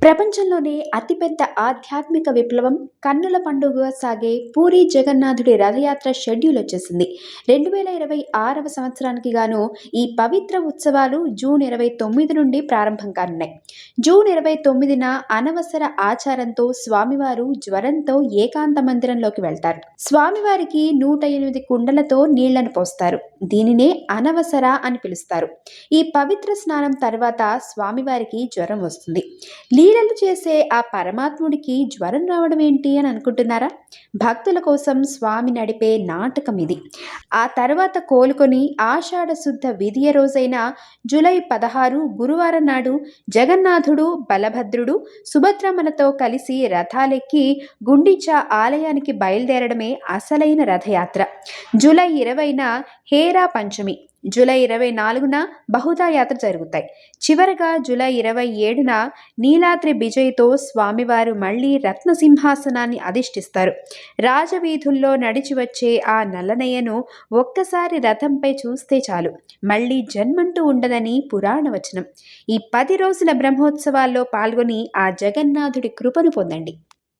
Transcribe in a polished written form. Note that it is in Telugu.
ప్రపంచంలోనే అతిపెద్ద ఆధ్యాత్మిక విప్లవం కన్నుల పండుగగా సాగే పూరి జగన్నాథుడి రథయాత్ర షెడ్యూల్ వచ్చేసింది. 2026వ సంవత్సరానికి గాను ఈ పవిత్ర ఉత్సవాలు జూన్ 29 నుండి ప్రారంభం కానున్నాయి. జూన్ 29న అనవసర ఆచారంతో స్వామివారు జ్వరంతో ఏకాంత మందిరంలోకి వెళ్తారు. స్వామివారికి 108 కుండలతో నీళ్లను పోస్తారు. దీనినే అనవసర అని పిలుస్తారు. ఈ పవిత్ర స్నానం తర్వాత స్వామివారికి జ్వరం వస్తుంది. లీలలు చేసే ఆ పరమాత్ముడికి జ్వరం రావడం ఏంటి అని అనుకుంటున్నారా? భక్తుల కోసం స్వామి నడిపే నాటకం ఇది. ఆ తర్వాత కోలుకొని ఆషాఢ శుద్ధ విదియ రోజైన జూలై 16 గురువారం నాడు జగన్నాథుడు, బలభద్రుడు, సుభద్రమ్మలతో కలిసి రథాలెక్కి గుండిచా ఆలయానికి బయలుదేరడమే అసలైన రథయాత్ర. జూలై 20న హేరా పంచమి, జూలై 24న బహుదా యాత్ర జరుగుతాయి. చివరగా జూలై 27న నీలాద్రి బిజయ్తో స్వామివారు మళ్లీ రత్నసింహాసనాన్ని అధిష్ఠిస్తారు. రాజవీధుల్లో నడిచి వచ్చే ఆ నల్లనయ్యను ఒక్కసారి రథంపై చూస్తే చాలు, మళ్లీ జన్మంటూ ఉండదని పురాణ వచనం. ఈ 10 రోజుల బ్రహ్మోత్సవాల్లో పాల్గొని ఆ జగన్నాథుడి కృపను పొందండి.